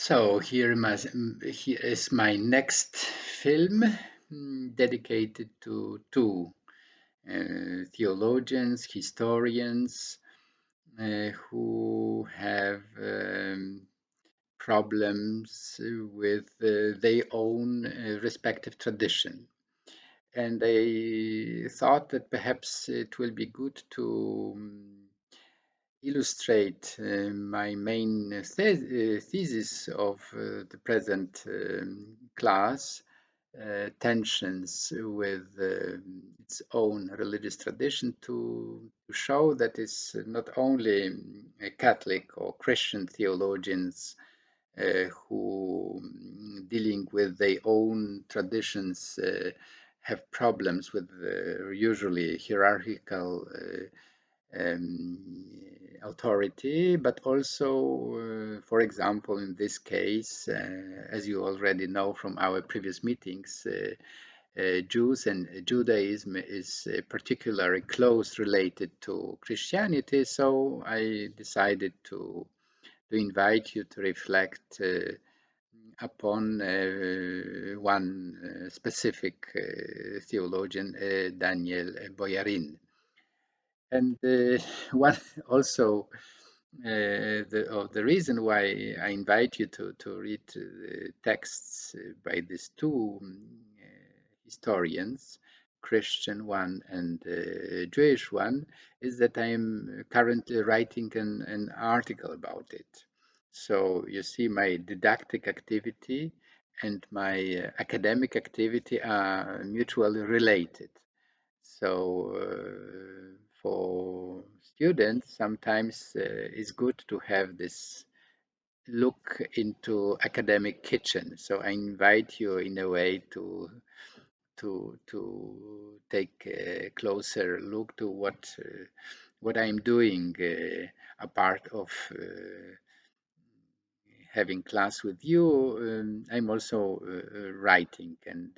So here is my next film dedicated to two theologians, historians who have problems with their own respective tradition. And I thought that perhaps it will be good to illustrate my main thesis of the present class, tensions with its own religious tradition, to show that it's not only Catholic or Christian theologians who, dealing with their own traditions, have problems with usually hierarchical authority, but also, for example, in this case, as you already know from our previous meetings, Jews and Judaism is particularly close related to Christianity. So I decided to invite you to reflect upon one specific theologian, Daniel Boyarin. And one also the reason why I invite you to read texts by these two historians, Christian one and Jewish one, is that I'm currently writing an article about it. So you see, my didactic activity and my academic activity are mutually related. So for students, sometimes it's good to have this look into academic kitchen. So I invite you in a way to take a closer look to what I'm doing apart of having class with you. I'm also writing, and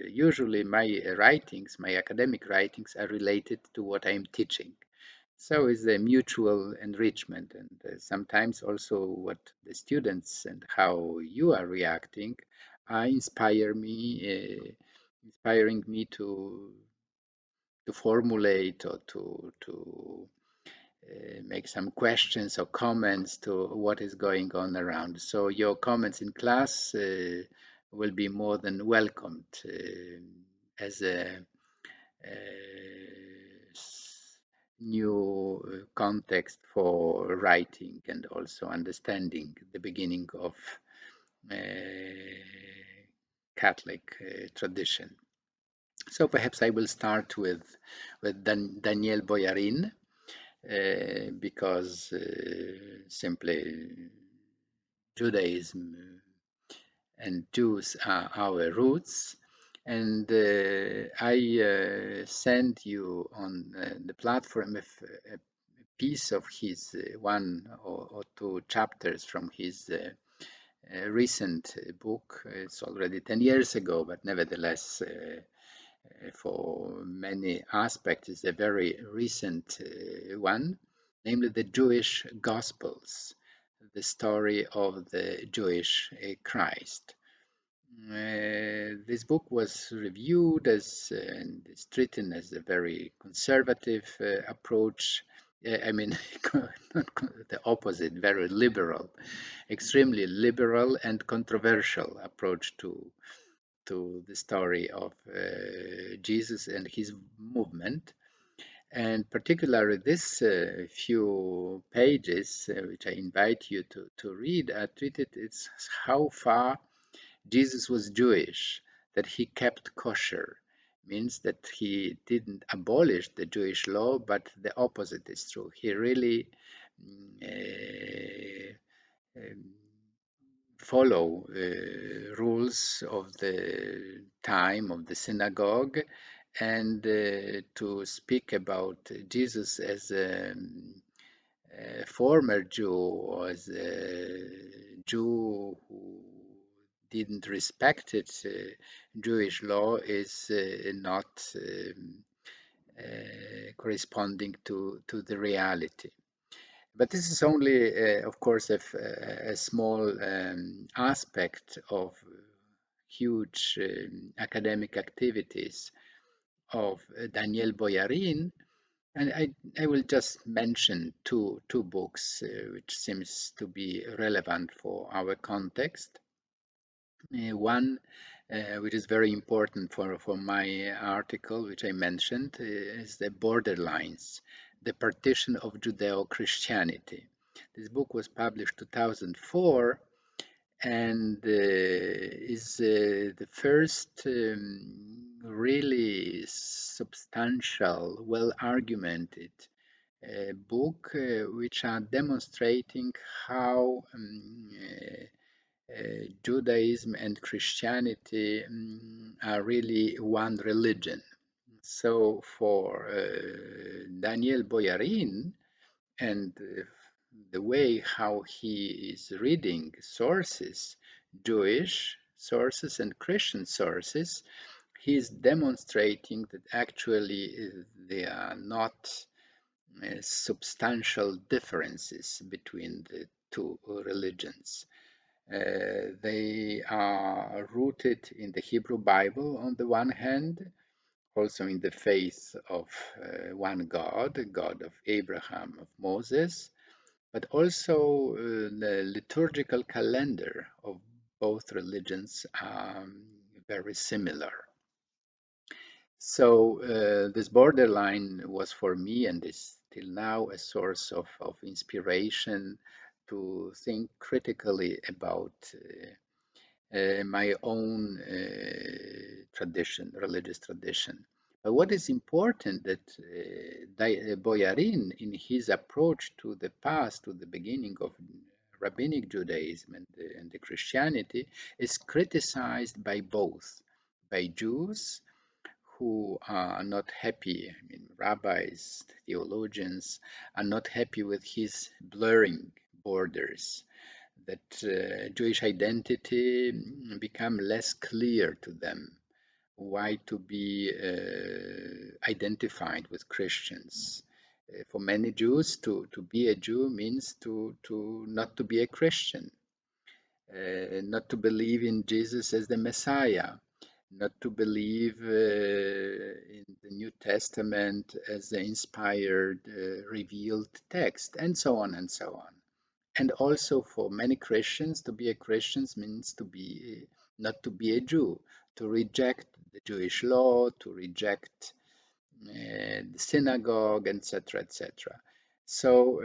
usually my writings, my academic writings, are related to what I'm teaching. So it's a mutual enrichment, and sometimes also what the students and how you are reacting inspiring me to formulate or to make some questions or comments to what is going on around. So your comments in class will be more than welcomed as a new context for writing and also understanding the beginning of uh, Catholic tradition. So perhaps I will start with Daniel Boyarin, because simply Judaism and Jews are our roots. And I send you on the platform a piece of his one or two chapters from his recent book. It's already 10 years ago, but nevertheless, for many aspects, is a very recent one, namely the Jewish Gospels, the story of the Jewish Christ. This book was reviewed as and is treated as a very conservative approach. I mean, the opposite, very liberal, extremely liberal and controversial approach to the story of Jesus and his movement. And particularly this few pages, which I invite you to read, are treated, it's how far Jesus was Jewish, that he kept kosher. Means that he didn't abolish the Jewish law, but the opposite is true. He really um, follow rules of the time of the synagogue, and to speak about Jesus as a former Jew or as a Jew who didn't respect it, Jewish law is not corresponding to the reality. But this is only, of course, a small aspect of huge academic activities of Daniel Boyarin. And I will just mention two books which seems to be relevant for our context. One, which is very important for my article, which I mentioned, is the Borderlines, the Partition of Judeo-Christianity. This book was published 2004 and is the first really substantial, well-argumented book which are demonstrating how Judaism and Christianity are really one religion. So for Daniel Boyarin and the way how he is reading sources, Jewish sources and Christian sources, he is demonstrating that actually there are not substantial differences between the two religions. They are rooted in the Hebrew Bible on the one hand, also in the faith of one God, the God of Abraham, of Moses, but also the liturgical calendar of both religions are very similar. So this borderline was for me and is till now a source of inspiration to think critically about my own tradition, religious tradition. But what is important that Boyarin, in his approach to the past, to the beginning of rabbinic Judaism and the Christianity, is criticized by both, by Jews who are not happy. I mean, rabbis, theologians are not happy with his blurring borders, that Jewish identity become less clear to them. Why to be identified with Christians? For many Jews, to be a Jew means to not to be a Christian, not to believe in Jesus as the Messiah, not to believe in the New Testament as the inspired, revealed text, and so on and so on. And also for many Christians, to be a Christian means to be not to be a Jew, to reject the Jewish law, to reject the synagogue, etc., etc. So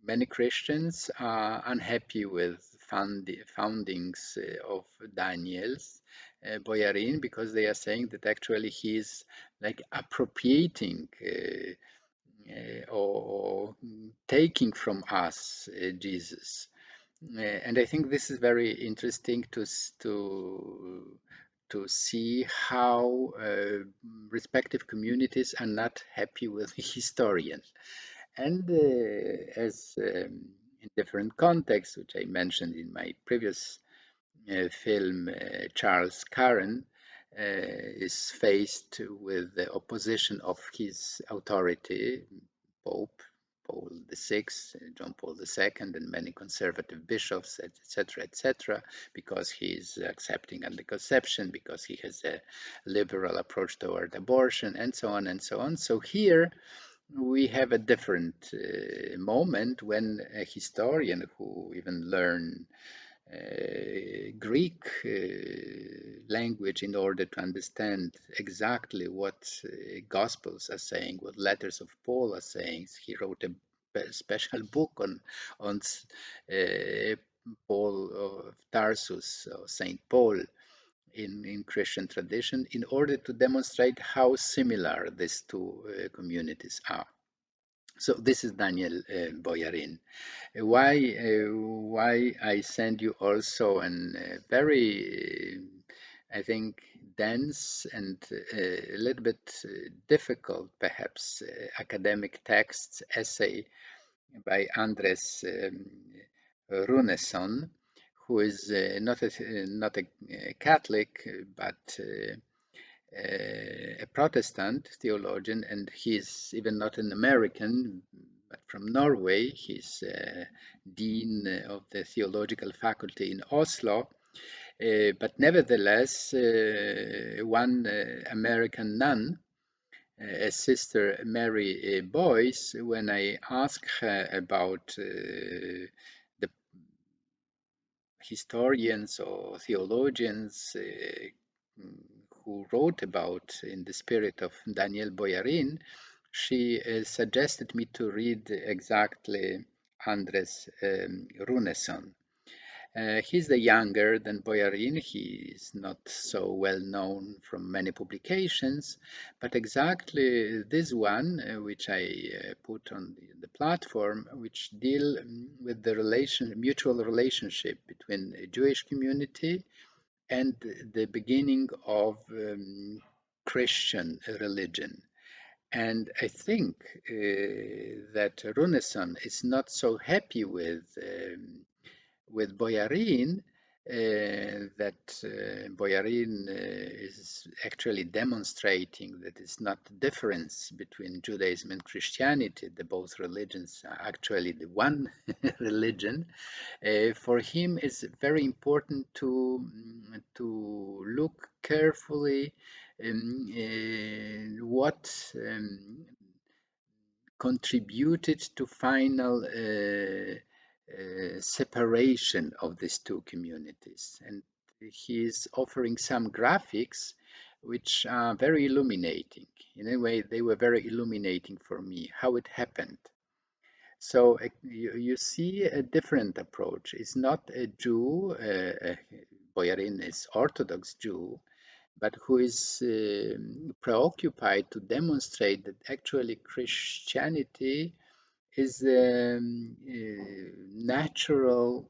many Christians are unhappy with foundings of Daniel's Boyarin because they are saying that actually he is like appropriating or taking from us Jesus. And I think this is very interesting to see how respective communities are not happy with historians. And as in different contexts, which I mentioned in my previous film, Charles Curran is faced with the opposition of his authority, Pope Paul VI, John Paul II, and many conservative bishops, etc., etc., because he is accepting anti-conception, because he has a liberal approach toward abortion, and so on and so on. So here we have a different moment when a historian who even learned Greek language in order to understand exactly what Gospels are saying, what letters of Paul are saying. He wrote a special book on uh, Paul of Tarsus, or Saint Paul, in Christian tradition, in order to demonstrate how similar these two communities are. So this is Daniel Boyarin. Why I send you also an very, I think, dense and a little bit difficult, perhaps, academic text essay by Andres Runesson, who is not a Catholic, but a Protestant theologian, and he's even not an American, but from Norway. He's dean of the theological faculty in Oslo. But nevertheless, one American nun, Sister Mary Boyce, when I asked her about the historians or theologians who wrote about in the spirit of Daniel Boyarin, she suggested me to read exactly Andres Runesson. He's the younger than Boyarin. He is not so well known from many publications, but exactly this one, which I put on the platform, which deal with the mutual relationship between a Jewish community and the beginning of Christian religion. And I think that Runesson is not so happy with Boyarin, that Boyarin is actually demonstrating that it's not the difference between Judaism and Christianity, the both religions are actually the one religion. For him, it's very important to look carefully what contributed to final separation of these two communities. And he is offering some graphics which are very illuminating. In a way, they were very illuminating for me, how it happened. So you see a different approach. It's not a Jew, Boyarin is Orthodox Jew, but who is preoccupied to demonstrate that actually Christianity is natural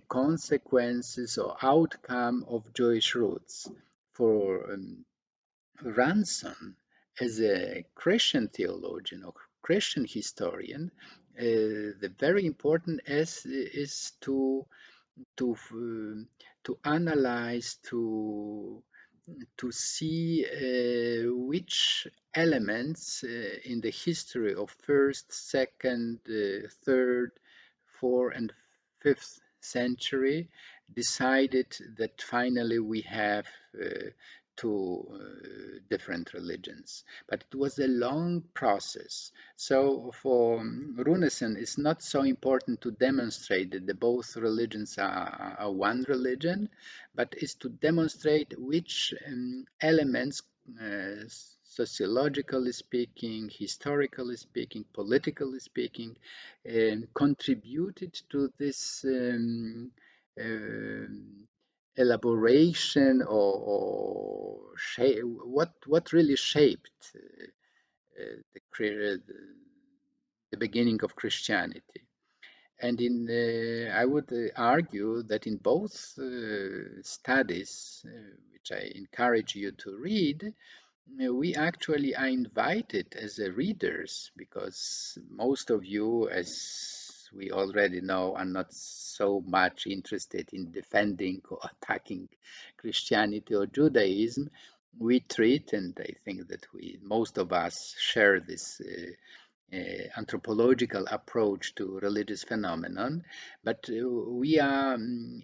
consequences or outcome of Jewish roots. For Ransom, as a Christian theologian or Christian historian, the very important is to to analyze, to see which elements in the history of first, second, third, fourth, and fifth century decided that finally we have two different religions. But it was a long process. So for Runesson, it's not so important to demonstrate that the both religions are one religion, but is to demonstrate which elements, sociologically speaking, historically speaking, politically speaking, contributed to this elaboration or shape, what really shaped the, the beginning of Christianity. And I would argue that in both studies, which I encourage you to read, we actually are invited as readers, because most of you, as we already know, are not so much interested in defending or attacking Christianity or Judaism. We treat, and I think that most of us share this anthropological approach to religious phenomenon, but we are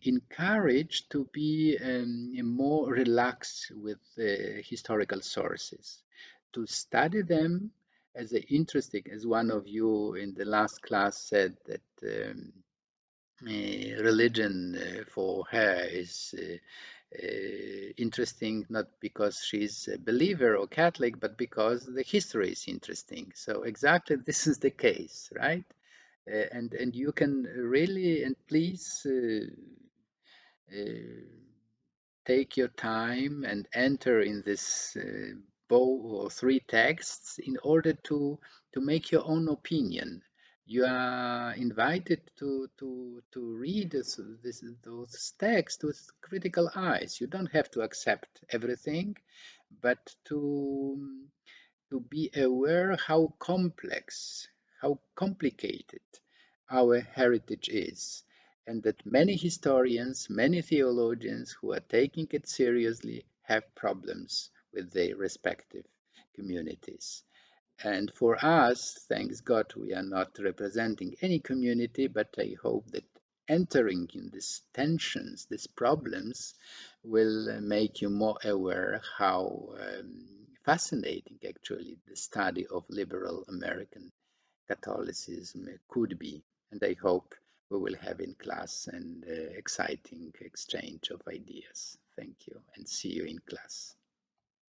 encouraged to be more relaxed with historical sources, to study them as interesting, as one of you in the last class said that religion for her is interesting not because she's a believer or Catholic, but because the history is interesting. So exactly this is the case, right? And you can really, and please take your time and enter in this bow or three texts in order to make your own opinion. You are invited to read those texts with critical eyes. You don't have to accept everything, but to be aware how complex, how complicated our heritage is, and that many historians, many theologians who are taking it seriously have problems with their respective communities. And for us, thanks God, we are not representing any community, but I hope that entering in these tensions, these problems, will make you more aware how fascinating actually the study of liberal American Catholicism could be. And I hope we will have in class an exciting exchange of ideas. Thank you and see you in class.